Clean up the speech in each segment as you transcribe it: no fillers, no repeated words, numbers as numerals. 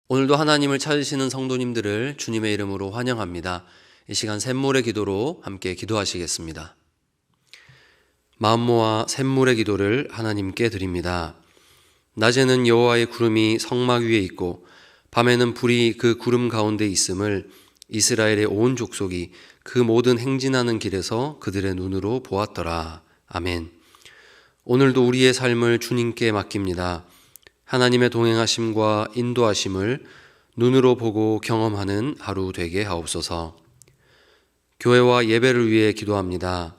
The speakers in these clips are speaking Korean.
오늘도 하나님을 찾으시는 성도님들을 주님의 이름으로 환영합니다. 이 시간 샘물의 기도로 함께 기도하시겠습니다. 마음 모아 샘물의 기도를 하나님께 드립니다. 낮에는 여호와의 구름이 성막 위에 있고 밤에는 불이 그 구름 가운데 있음을 이스라엘의 온 족속이 그 모든 행진하는 길에서 그들의 눈으로 보았더라. 아멘. 오늘도 우리의 삶을 주님께 맡깁니다. 하나님의 동행하심과 인도하심을 눈으로 보고 경험하는 하루 되게 하옵소서. 교회와 예배를 위해 기도합니다.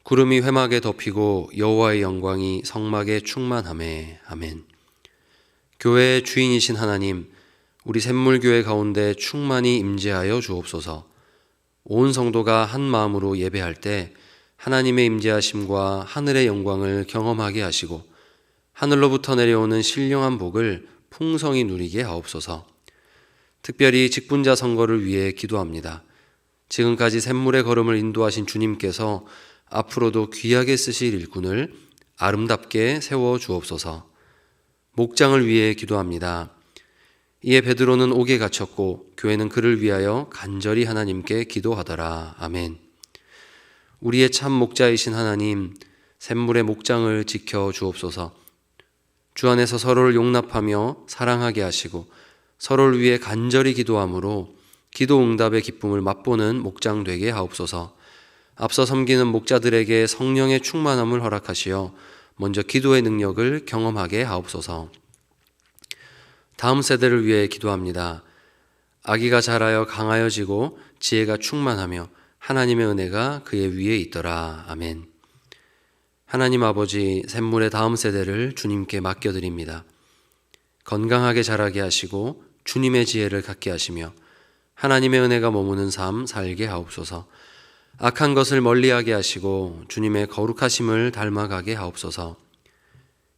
구름이 회막에 덮이고 여호와의 영광이 성막에 충만하매. 아멘. 교회의 주인이신 하나님, 우리 샘물교회 가운데 충만히 임재하여 주옵소서. 온 성도가 한 마음으로 예배할 때 하나님의 임재하심과 하늘의 영광을 경험하게 하시고 하늘로부터 내려오는 신령한 복을 풍성히 누리게 하옵소서. 특별히 직분자 선거를 위해 기도합니다. 지금까지 샘물의 걸음을 인도하신 주님께서 앞으로도 귀하게 쓰실 일꾼을 아름답게 세워 주옵소서. 목장을 위해 기도합니다. 이에 베드로는 옥에 갇혔고 교회는 그를 위하여 간절히 하나님께 기도하더라. 아멘. 우리의 참 목자이신 하나님, 샘물의 목장을 지켜 주옵소서. 주 안에서 서로를 용납하며 사랑하게 하시고 서로를 위해 간절히 기도함으로 기도 응답의 기쁨을 맛보는 목장 되게 하옵소서. 앞서 섬기는 목자들에게 성령의 충만함을 허락하시어 먼저 기도의 능력을 경험하게 하옵소서. 다음 세대를 위해 기도합니다. 아기가 자라여 강하여지고 지혜가 충만하며 하나님의 은혜가 그의 위에 있더라. 아멘. 하나님 아버지, 샘물의 다음 세대를 주님께 맡겨드립니다. 건강하게 자라게 하시고 주님의 지혜를 갖게 하시며 하나님의 은혜가 머무는 삶 살게 하옵소서. 악한 것을 멀리하게 하시고 주님의 거룩하심을 닮아가게 하옵소서.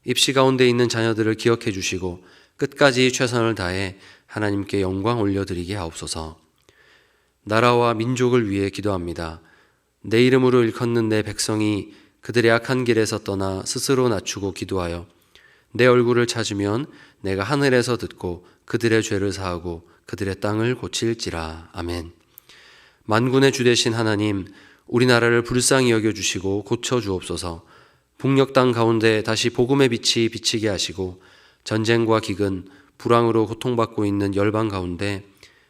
입시 가운데 있는 자녀들을 기억해 주시고 끝까지 최선을 다해 하나님께 영광 올려드리게 하옵소서. 나라와 민족을 위해 기도합니다. 내 이름으로 일컫는 내 백성이 그들의 악한 길에서 떠나 스스로 낮추고 기도하여 내 얼굴을 찾으면 내가 하늘에서 듣고 그들의 죄를 사하고 그들의 땅을 고칠지라. 아멘. 만군의 주 되신 하나님, 우리나라를 불쌍히 여겨주시고 고쳐주옵소서. 북녘 땅 가운데 다시 복음의 빛이 비치게 하시고 전쟁과 기근, 불황으로 고통받고 있는 열방 가운데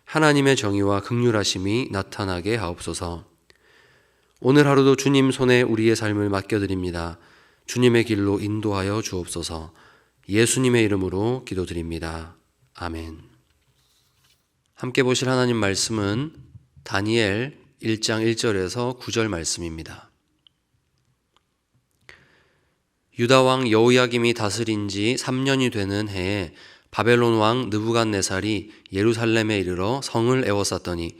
하나님의 정의와 긍휼하심이 나타나게 하옵소서. 오늘 하루도 주님 손에 우리의 삶을 맡겨드립니다. 주님의 길로 인도하여 주옵소서. 예수님의 이름으로 기도드립니다. 아멘. 함께 보실 하나님 말씀은 다니엘 1장 1절에서 9절 말씀입니다. 유다 왕 여호야김이 다스린 지 3년이 되는 해에 바벨론 왕 느부갓네살이 예루살렘에 이르러 성을 에워쌌더니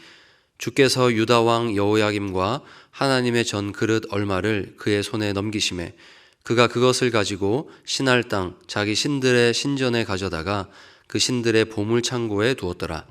주께서 유다 왕 여호야김과 하나님의 전 그릇 얼마를 그의 손에 넘기심에 그가 그것을 가지고 신할 땅 자기 신들의 신전에 가져다가 그 신들의 보물 창고에 두었더라.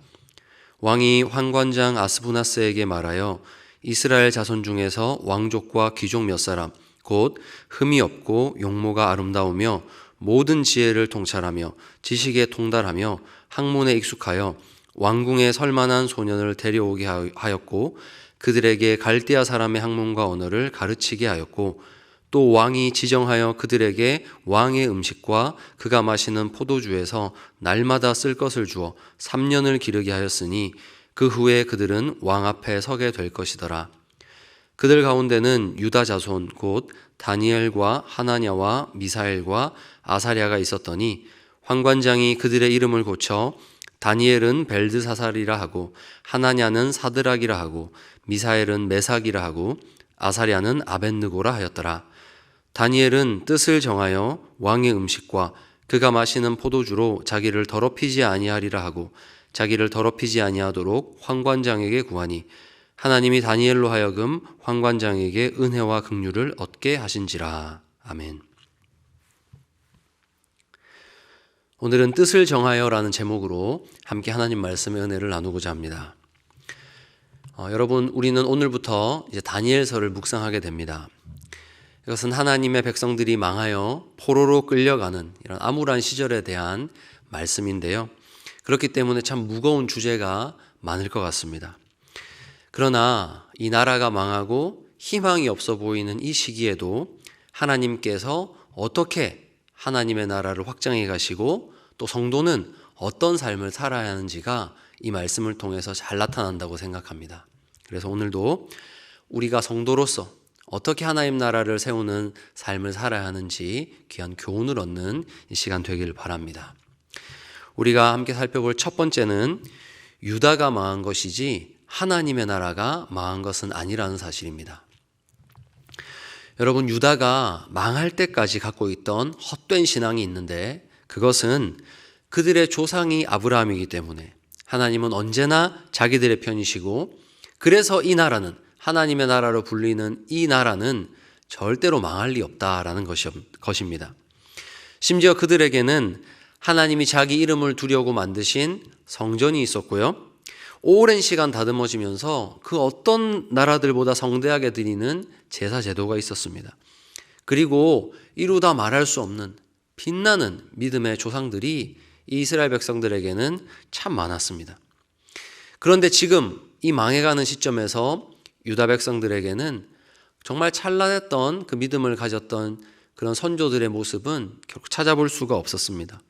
왕이 환관장 아스부나스에게 말하여 이스라엘 자손 중에서 왕족과 귀족 몇 사람 곧 흠이 없고 용모가 아름다우며 모든 지혜를 통찰하며 지식에 통달하며 학문에 익숙하여 왕궁에 설만한 소년을 데려오게 하였고 그들에게 갈대아 사람의 학문과 언어를 가르치게 하였고 또 왕이 지정하여 그들에게 왕의 음식과 그가 마시는 포도주에서 날마다 쓸 것을 주어 3년을 기르게 하였으니 그 후에 그들은 왕 앞에 서게 될 것이더라. 그들 가운데는 유다 자손 곧 다니엘과 하나냐와 미사엘과 아사랴가 있었더니 환관장이 그들의 이름을 고쳐 다니엘은 벨드사살이라 하고 하나냐는 사드락이라 하고 미사엘은 메삭이라 하고 아사랴는 아벳느고라 하였더라. 다니엘은 뜻을 정하여 왕의 음식과 그가 마시는 포도주로 자기를 더럽히지 아니하리라 하고 자기를 더럽히지 아니하도록 환관장에게 구하니 하나님이 다니엘로 하여금 환관장에게 은혜와 긍휼을 얻게 하신지라. 아멘. 오늘은 뜻을 정하여라는 제목으로 함께 하나님 말씀의 은혜를 나누고자 합니다. 여러분, 우리는 오늘부터 이제 다니엘서를 묵상하게 됩니다. 이것은 하나님의 백성들이 망하여 포로로 끌려가는 이런 암울한 시절에 대한 말씀인데요. 그렇기 때문에 참 무거운 주제가 많을 것 같습니다. 그러나 이 나라가 망하고 희망이 없어 보이는 이 시기에도 하나님께서 어떻게 하나님의 나라를 확장해 가시고 또 성도는 어떤 삶을 살아야 하는지가 이 말씀을 통해서 잘 나타난다고 생각합니다. 그래서 오늘도 우리가 성도로서 어떻게 하나님 나라를 세우는 삶을 살아야 하는지 귀한 교훈을 얻는 이 시간 되기를 바랍니다. 우리가 함께 살펴볼 첫 번째는 유다가 망한 것이지 하나님의 나라가 망한 것은 아니라는 사실입니다. 여러분, 유다가 망할 때까지 갖고 있던 헛된 신앙이 있는데 그것은 그들의 조상이 아브라함이기 때문에 하나님은 언제나 자기들의 편이시고 그래서 이 나라는 하나님의 나라로 불리는 이 나라는 절대로 망할 리 없다라는 것입니다. 심지어 그들에게는 하나님이 자기 이름을 두려고 만드신 성전이 있었고요. 오랜 시간 다듬어지면서 그 어떤 나라들보다 성대하게 드리는 제사 제도가 있었습니다. 그리고 이루다 말할 수 없는 빛나는 믿음의 조상들이 이 이스라엘 백성들에게는 참 많았습니다. 그런데 지금 이 망해가는 시점에서 유다 백성들에게는 정말 찬란했던 그 믿음을 가졌던 그런 선조들의 모습은 결국 찾아볼 수가 없었습니다.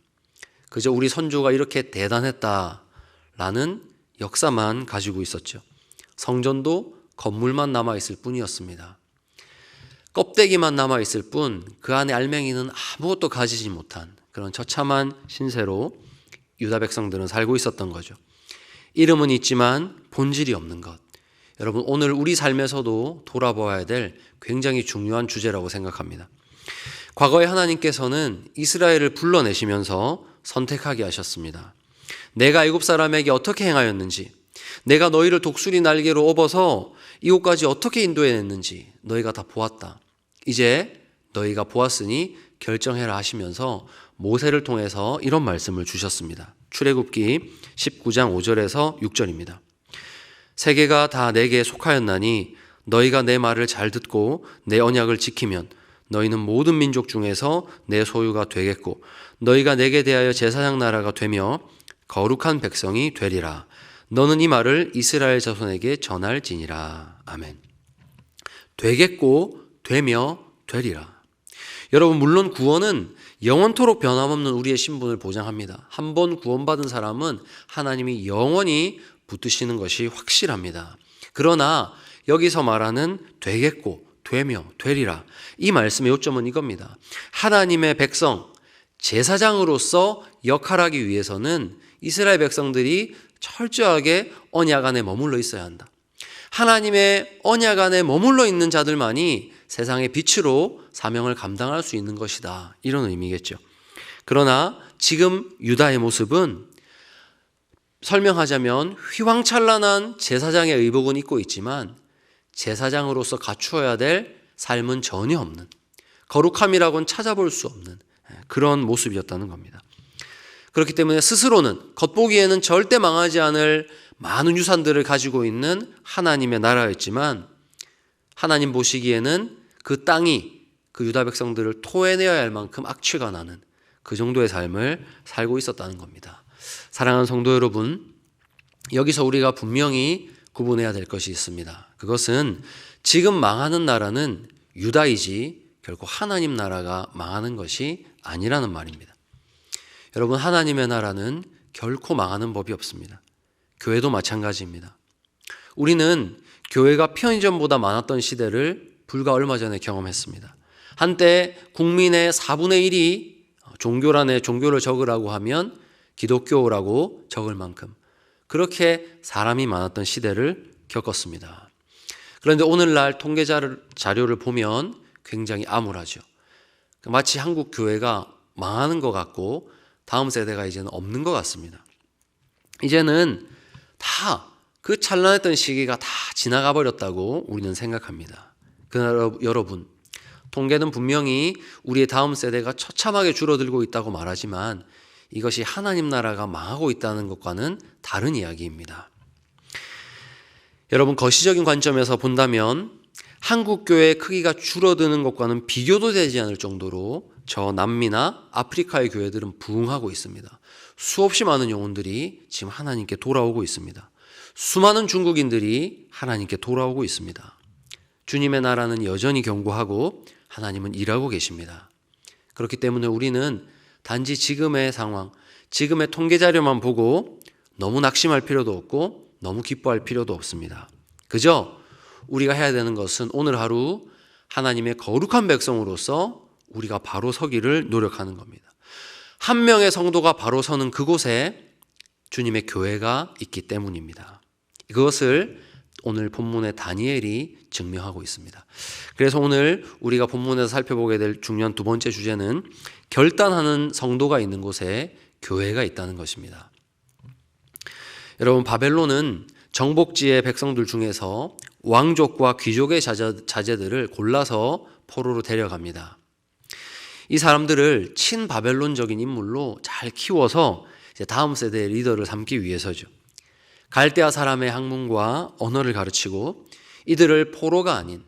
그저 우리 선조가 이렇게 대단했다라는 역사만 가지고 있었죠. 성전도 건물만 남아있을 뿐이었습니다. 껍데기만 남아있을 뿐 그 안에 알맹이는 아무것도 가지지 못한 그런 처참한 신세로 유다 백성들은 살고 있었던 거죠. 이름은 있지만 본질이 없는 것. 여러분, 오늘 우리 삶에서도 돌아보아야 될 굉장히 중요한 주제라고 생각합니다. 과거에 하나님께서는 이스라엘을 불러내시면서 선택하게 하셨습니다. 내가 애굽 사람에게 어떻게 행하였는지, 내가 너희를 독수리 날개로 업어서 이곳까지 어떻게 인도해냈는지 너희가 다 보았다. 이제 너희가 보았으니 결정해라 하시면서 모세를 통해서 이런 말씀을 주셨습니다. 출애굽기 19장 5절에서 6절입니다. 세계가 다 내게 속하였나니 너희가 내 말을 잘 듣고 내 언약을 지키면 너희는 모든 민족 중에서 내 소유가 되겠고 너희가 내게 대하여 제사장 나라가 되며 거룩한 백성이 되리라. 너는 이 말을 이스라엘 자손에게 전할지니라. 아멘. 되겠고 되며 되리라. 여러분, 물론 구원은 영원토록 변함없는 우리의 신분을 보장합니다. 한 번 구원받은 사람은 하나님이 영원히 붙드시는 것이 확실합니다. 그러나 여기서 말하는 되겠고 되며 되리라, 이 말씀의 요점은 이겁니다. 하나님의 백성, 제사장으로서 역할하기 위해서는 이스라엘 백성들이 철저하게 언약 안에 머물러 있어야 한다. 하나님의 언약 안에 머물러 있는 자들만이 세상의 빛으로 사명을 감당할 수 있는 것이다, 이런 의미겠죠. 그러나 지금 유다의 모습은 설명하자면 휘황찬란한 제사장의 의복은 입고 있지만 제사장으로서 갖추어야 될 삶은 전혀 없는, 거룩함이라고는 찾아볼 수 없는 그런 모습이었다는 겁니다. 그렇기 때문에 스스로는 겉보기에는 절대 망하지 않을 많은 유산들을 가지고 있는 하나님의 나라였지만 하나님 보시기에는 그 땅이 그 유다 백성들을 토해내어야 할 만큼 악취가 나는 그 정도의 삶을 살고 있었다는 겁니다. 사랑하는 성도 여러분, 여기서 우리가 분명히 구분해야 될 것이 있습니다. 그것은 지금 망하는 나라는 유다이지 결코 하나님 나라가 망하는 것이 아니라는 말입니다. 여러분, 하나님의 나라는 결코 망하는 법이 없습니다. 교회도 마찬가지입니다. 우리는 교회가 편의점보다 많았던 시대를 불과 얼마 전에 경험했습니다. 한때 국민의 4분의 1이 종교란에 종교를 적으라고 하면 기독교라고 적을 만큼 그렇게 사람이 많았던 시대를 겪었습니다. 그런데 오늘날 통계 자료를 보면 굉장히 암울하죠. 마치 한국 교회가 망하는 것 같고 다음 세대가 이제는 없는 것 같습니다. 이제는 다 그 찬란했던 시기가 다 지나가 버렸다고 우리는 생각합니다. 그러나 여러분, 통계는 분명히 우리의 다음 세대가 처참하게 줄어들고 있다고 말하지만 이것이 하나님 나라가 망하고 있다는 것과는 다른 이야기입니다. 여러분, 거시적인 관점에서 본다면 한국 교회의 크기가 줄어드는 것과는 비교도 되지 않을 정도로 저 남미나 아프리카의 교회들은 부흥하고 있습니다. 수없이 많은 영혼들이 지금 하나님께 돌아오고 있습니다. 수많은 중국인들이 하나님께 돌아오고 있습니다. 주님의 나라는 여전히 견고하고 하나님은 일하고 계십니다. 그렇기 때문에 우리는 단지 지금의 상황, 지금의 통계 자료만 보고 너무 낙심할 필요도 없고 너무 기뻐할 필요도 없습니다. 그저 우리가 해야 되는 것은 오늘 하루 하나님의 거룩한 백성으로서 우리가 바로 서기를 노력하는 겁니다. 한 명의 성도가 바로 서는 그곳에 주님의 교회가 있기 때문입니다. 그것을 오늘 본문의 다니엘이 증명하고 있습니다. 그래서 오늘 우리가 본문에서 살펴보게 될 중요한 두 번째 주제는 결단하는 성도가 있는 곳에 교회가 있다는 것입니다. 여러분, 바벨론은 정복지의 백성들 중에서 왕족과 귀족의 자제들을 골라서 포로로 데려갑니다. 이 사람들을 친바벨론적인 인물로 잘 키워서 이제 다음 세대의 리더를 삼기 위해서죠. 갈대아 사람의 학문과 언어를 가르치고 이들을 포로가 아닌,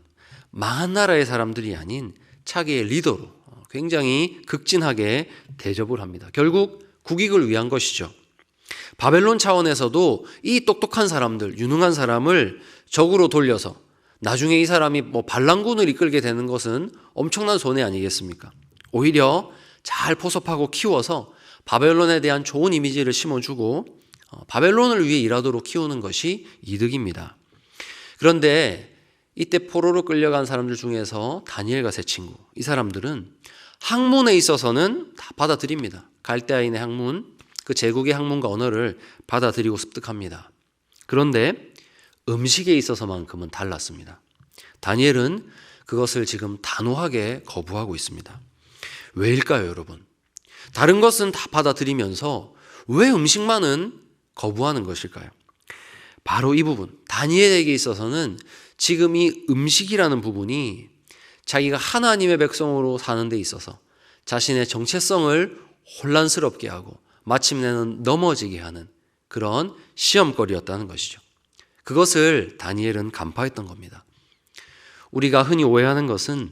망한 나라의 사람들이 아닌 차기의 리더로 굉장히 극진하게 대접을 합니다. 결국 국익을 위한 것이죠. 바벨론 차원에서도 이 똑똑한 사람들, 유능한 사람을 적으로 돌려서 나중에 이 사람이 반란군을 이끌게 되는 것은 엄청난 손해 아니겠습니까? 오히려 잘 포섭하고 키워서 바벨론에 대한 좋은 이미지를 심어주고 바벨론을 위해 일하도록 키우는 것이 이득입니다. 그런데 이때 포로로 끌려간 사람들 중에서 다니엘과 세 친구, 이 사람들은 학문에 있어서는 다 받아들입니다. 갈대아인의 학문, 그 제국의 학문과 언어를 받아들이고 습득합니다. 그런데 음식에 있어서만큼은 달랐습니다. 다니엘은 그것을 지금 단호하게 거부하고 있습니다. 왜일까요, 여러분? 다른 것은 다 받아들이면서 왜 음식만은 거부하는 것일까요? 바로 이 부분, 다니엘에게 있어서는 지금 이 음식이라는 부분이 자기가 하나님의 백성으로 사는 데 있어서 자신의 정체성을 혼란스럽게 하고 마침내는 넘어지게 하는 그런 시험거리였다는 것이죠. 그것을 다니엘은 간파했던 겁니다. 우리가 흔히 오해하는 것은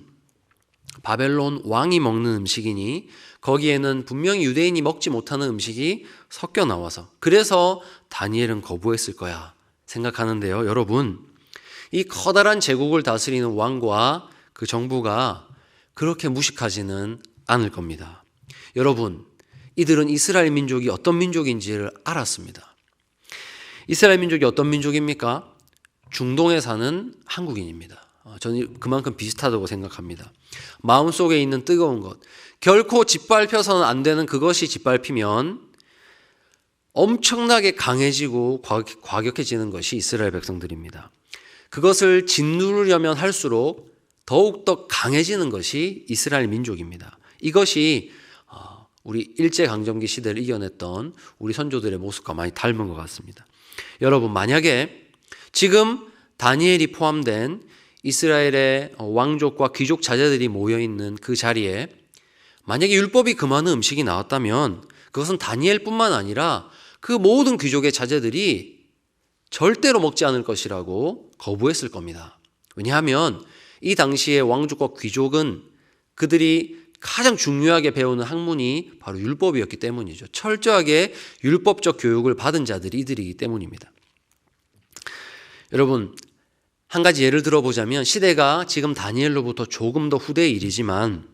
바벨론 왕이 먹는 음식이니 거기에는 분명히 유대인이 먹지 못하는 음식이 섞여 나와서 그래서 다니엘은 거부했을 거야 생각하는데요. 여러분, 이 커다란 제국을 다스리는 왕과 그 정부가 그렇게 무식하지는 않을 겁니다. 여러분, 이들은 이스라엘 민족이 어떤 민족인지를 알았습니다. 이스라엘 민족이 어떤 민족입니까? 중동에 사는 한국인입니다. 저는 그만큼 비슷하다고 생각합니다. 마음속에 있는 뜨거운 것, 결코 짓밟혀서는 안 되는 그것이 짓밟히면 엄청나게 강해지고 과격해지는 것이 이스라엘 백성들입니다. 그것을 짓누르려면 할수록 더욱더 강해지는 것이 이스라엘 민족입니다. 이것이 우리 일제강점기 시대를 이겨냈던 우리 선조들의 모습과 많이 닮은 것 같습니다. 여러분, 만약에 지금 다니엘이 포함된 이스라엘의 왕족과 귀족 자제들이 모여있는 그 자리에 만약에 율법이 금하는 음식이 나왔다면 그것은 다니엘뿐만 아니라 그 모든 귀족의 자제들이 절대로 먹지 않을 것이라고 거부했을 겁니다. 왜냐하면 이 당시의 왕족과 귀족은 그들이 가장 중요하게 배우는 학문이 바로 율법이었기 때문이죠. 철저하게 율법적 교육을 받은 자들이 이들이기 때문입니다. 여러분, 한 가지 예를 들어보자면 시대가 지금 다니엘로부터 조금 더 후대의 일이지만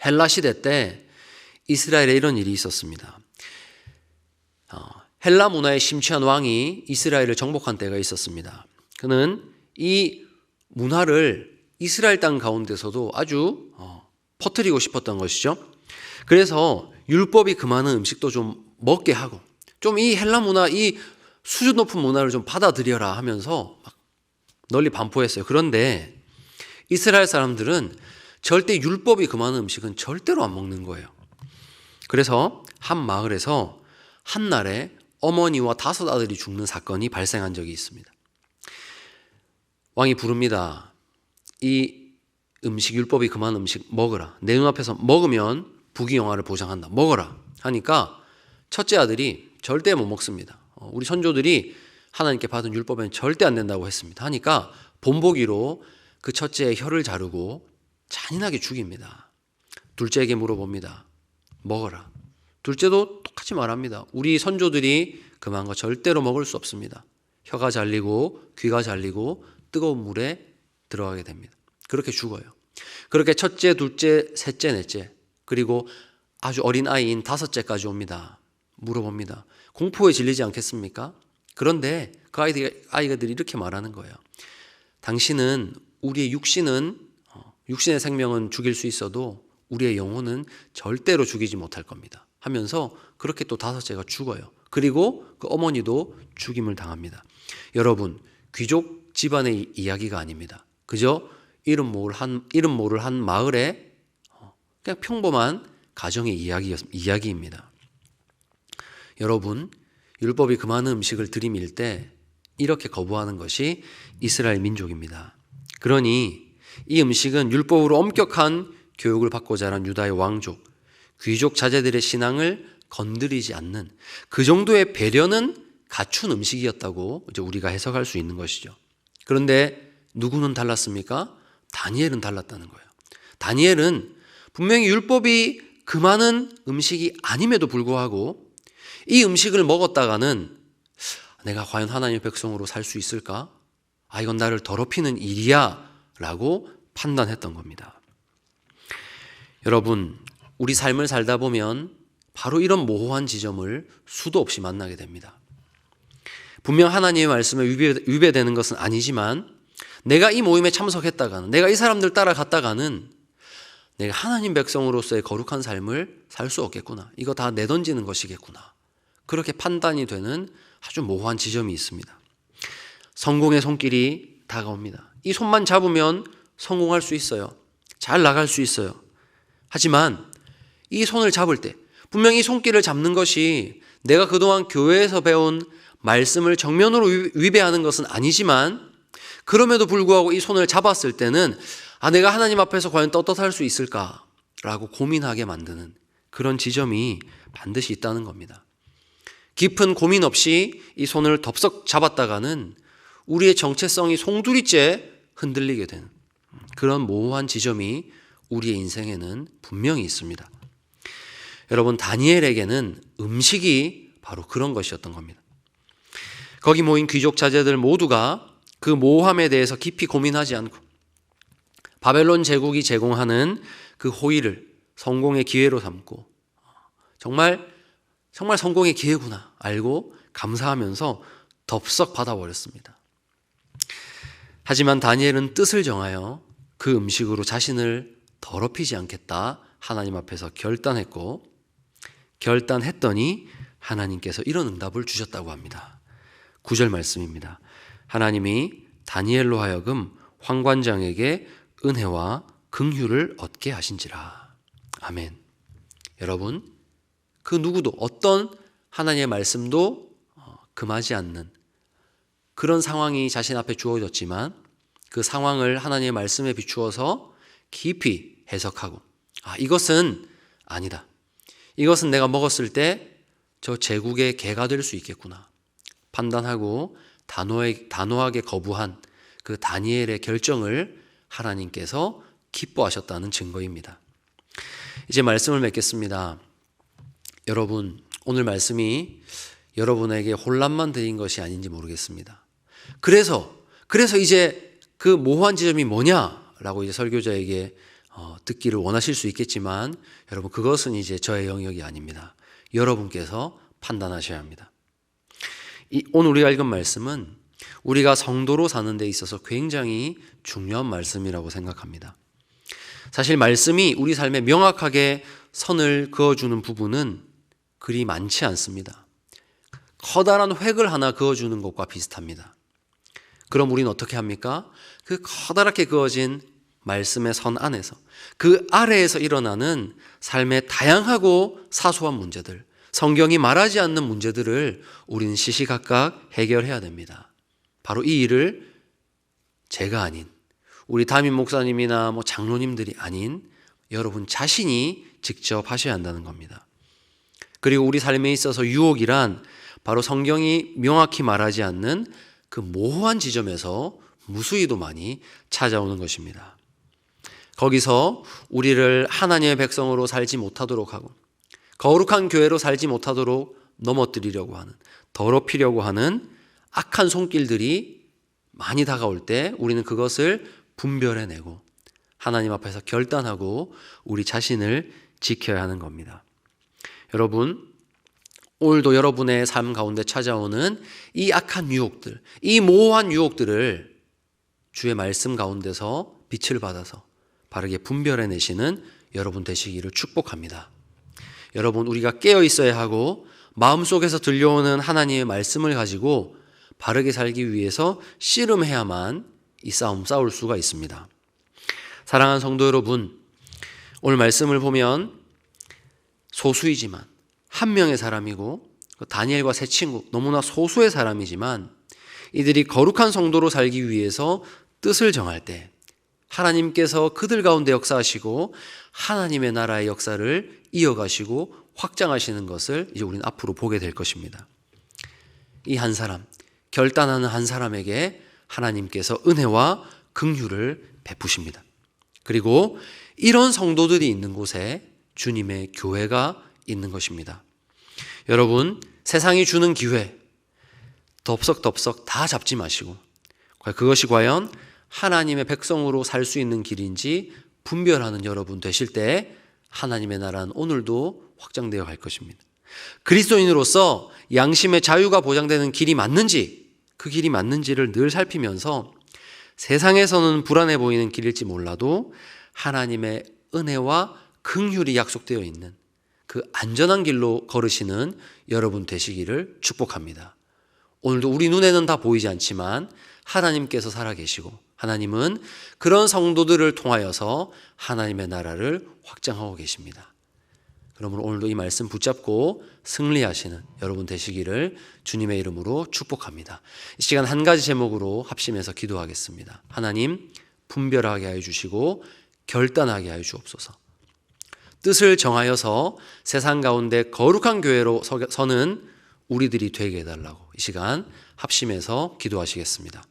헬라 시대 때 이스라엘에 이런 일이 있었습니다. 헬라 문화에 심취한 왕이 이스라엘을 정복한 때가 있었습니다. 그는 이 문화를 이스라엘 땅 가운데서도 아주 퍼뜨리고 싶었던 것이죠. 그래서 율법이 금하는 음식도 좀 먹게 하고 좀 이 헬라 문화, 이 수준 높은 문화를 좀 받아들여라 하면서 막 널리 반포했어요. 그런데 이스라엘 사람들은 절대 율법이 금하는 음식은 절대로 안 먹는 거예요. 그래서 한 마을에서 한 날에 어머니와 5 아들이 죽는 사건이 발생한 적이 있습니다. 왕이 부릅니다. 이 음식, 율법이 금하는 음식 먹어라. 내 눈앞에서 먹으면 부귀영화를 보장한다. 먹어라 하니까 첫째 아들이 절대 못 먹습니다. 우리 선조들이 하나님께 받은 율법에는 절대 안 된다고 했습니다. 하니까 본보기로 그 첫째의 혀를 자르고 잔인하게 죽입니다. 둘째에게 물어봅니다. 먹어라. 둘째도 똑같이 말합니다. 우리 선조들이 금한 거 절대로 먹을 수 없습니다. 혀가 잘리고 귀가 잘리고 뜨거운 물에 들어가게 됩니다. 그렇게 죽어요. 그렇게 첫째, 둘째, 셋째, 넷째, 그리고 아주 어린 아이인 다섯째까지 옵니다. 물어봅니다. 공포에 질리지 않겠습니까? 그런데 그 아이들이 이렇게 말하는 거예요. 당신은 우리의 육신의 생명은 죽일 수 있어도 우리의 영혼은 절대로 죽이지 못할 겁니다. 하면서 그렇게 또 다섯째가 죽어요. 그리고 그 어머니도 죽임을 당합니다. 여러분, 귀족 집안의 이야기가 아닙니다. 그저 이름 모를 한 마을의 그냥 평범한 가정의 이야기입니다. 여러분, 율법이 그 많은 음식을 들이밀 때 이렇게 거부하는 것이 이스라엘 민족입니다. 그러니 이 음식은 율법으로 엄격한 교육을 받고 자란 유다의 왕족, 귀족 자제들의 신앙을 건드리지 않는 그 정도의 배려는 갖춘 음식이었다고 이제 우리가 해석할 수 있는 것이죠. 그런데 누구는 달랐습니까? 다니엘은 달랐다는 거예요. 다니엘은 분명히 율법이 그 많은 음식이 아님에도 불구하고 이 음식을 먹었다가는 내가 과연 하나님의 백성으로 살 수 있을까? 이건 나를 더럽히는 일이야 라고 판단했던 겁니다. 여러분, 우리 삶을 살다 보면 바로 이런 모호한 지점을 수도 없이 만나게 됩니다. 분명 하나님의 말씀에 위배되는 것은 아니지만 내가 이 모임에 참석했다가는, 내가 이 사람들 따라갔다가는 내가 하나님 백성으로서의 거룩한 삶을 살 수 없겠구나. 이거 다 내던지는 것이겠구나. 그렇게 판단이 되는 아주 모호한 지점이 있습니다. 성공의 손길이 다가옵니다. 이 손만 잡으면 성공할 수 있어요. 잘 나갈 수 있어요. 하지만 이 손을 잡을 때 분명히 이 손길을 잡는 것이 내가 그동안 교회에서 배운 말씀을 정면으로 위배하는 것은 아니지만 그럼에도 불구하고 이 손을 잡았을 때는 내가 하나님 앞에서 과연 떳떳할 수 있을까라고 고민하게 만드는 그런 지점이 반드시 있다는 겁니다. 깊은 고민 없이 이 손을 덥석 잡았다가는 우리의 정체성이 송두리째 흔들리게 되는 그런 모호한 지점이 우리의 인생에는 분명히 있습니다. 여러분, 다니엘에게는 음식이 바로 그런 것이었던 겁니다. 거기 모인 귀족 자제들 모두가 그 모호함에 대해서 깊이 고민하지 않고 바벨론 제국이 제공하는 그 호의를 성공의 기회로 삼고 정말 성공의 기회구나 알고 감사하면서 덥석 받아버렸습니다. 하지만 다니엘은 뜻을 정하여 그 음식으로 자신을 더럽히지 않겠다 하나님 앞에서 결단했더니 하나님께서 이런 응답을 주셨다고 합니다. 9절 말씀입니다. 하나님이 다니엘로 하여금 황관장에게 은혜와 긍휼을 얻게 하신지라. 아멘. 여러분, 그 누구도 어떤 하나님의 말씀도 금하지 않는 그런 상황이 자신 앞에 주어졌지만 그 상황을 하나님의 말씀에 비추어서 깊이 해석하고 이것은 아니다. 이것은 내가 먹었을 때 저 제국의 개가 될 수 있겠구나. 판단하고 단호하게 거부한 그 다니엘의 결정을 하나님께서 기뻐하셨다는 증거입니다. 이제 말씀을 맺겠습니다. 여러분, 오늘 말씀이 여러분에게 혼란만 드린 것이 아닌지 모르겠습니다. 그래서 이제 그 모호한 지점이 뭐냐라고 이제 설교자에게 듣기를 원하실 수 있겠지만 여러분, 그것은 이제 저의 영역이 아닙니다. 여러분께서 판단하셔야 합니다. 오늘 우리가 읽은 말씀은 우리가 성도로 사는 데 있어서 굉장히 중요한 말씀이라고 생각합니다. 사실 말씀이 우리 삶에 명확하게 선을 그어주는 부분은 그리 많지 않습니다. 커다란 획을 하나 그어주는 것과 비슷합니다. 그럼 우리는 어떻게 합니까? 그 커다랗게 그어진 말씀의 선 안에서 그 아래에서 일어나는 삶의 다양하고 사소한 문제들, 성경이 말하지 않는 문제들을 우리는 시시각각 해결해야 됩니다. 바로 이 일을 제가 아닌 우리 담임 목사님이나 장로님들이 아닌 여러분 자신이 직접 하셔야 한다는 겁니다. 그리고 우리 삶에 있어서 유혹이란 바로 성경이 명확히 말하지 않는 그 모호한 지점에서 무수히도 많이 찾아오는 것입니다. 거기서 우리를 하나님의 백성으로 살지 못하도록 하고 거룩한 교회로 살지 못하도록 넘어뜨리려고 하는, 더럽히려고 하는 악한 손길들이 많이 다가올 때 우리는 그것을 분별해내고 하나님 앞에서 결단하고 우리 자신을 지켜야 하는 겁니다. 여러분, 오늘도 여러분의 삶 가운데 찾아오는 이 악한 유혹들, 이 모호한 유혹들을 주의 말씀 가운데서 빛을 받아서 바르게 분별해내시는 여러분 되시기를 축복합니다. 여러분, 우리가 깨어 있어야 하고 마음속에서 들려오는 하나님의 말씀을 가지고 바르게 살기 위해서 씨름해야만 이 싸움 싸울 수가 있습니다. 사랑하는 성도 여러분, 오늘 말씀을 보면 소수이지만 한 명의 사람이고 다니엘과 세 친구, 너무나 소수의 사람이지만 이들이 거룩한 성도로 살기 위해서 뜻을 정할 때 하나님께서 그들 가운데 역사하시고 하나님의 나라의 역사를 이어가시고 확장하시는 것을 이제 우리는 앞으로 보게 될 것입니다. 이 한 사람, 결단하는 한 사람에게 하나님께서 은혜와 긍휼을 베푸십니다. 그리고 이런 성도들이 있는 곳에 주님의 교회가 있는 것입니다. 여러분, 세상이 주는 기회 덥석덥석 다 잡지 마시고 그것이 과연 하나님의 백성으로 살 수 있는 길인지 분별하는 여러분 되실 때 하나님의 나라는 오늘도 확장되어 갈 것입니다. 그리스도인으로서 양심의 자유가 보장되는 길이 맞는지, 그 길이 맞는지를 늘 살피면서 세상에서는 불안해 보이는 길일지 몰라도 하나님의 은혜와 긍휼이 약속되어 있는 그 안전한 길로 걸으시는 여러분 되시기를 축복합니다. 오늘도 우리 눈에는 다 보이지 않지만 하나님께서 살아계시고 하나님은 그런 성도들을 통하여서 하나님의 나라를 확장하고 계십니다. 그러므로 오늘도 이 말씀 붙잡고 승리하시는 여러분 되시기를 주님의 이름으로 축복합니다. 이 시간 한 가지 제목으로 합심해서 기도하겠습니다. 하나님, 분별하게 하여 주시고 결단하게 하여 주옵소서. 뜻을 정하여서 세상 가운데 거룩한 교회로 서는 우리들이 되게 해달라고 이 시간 합심해서 기도하시겠습니다.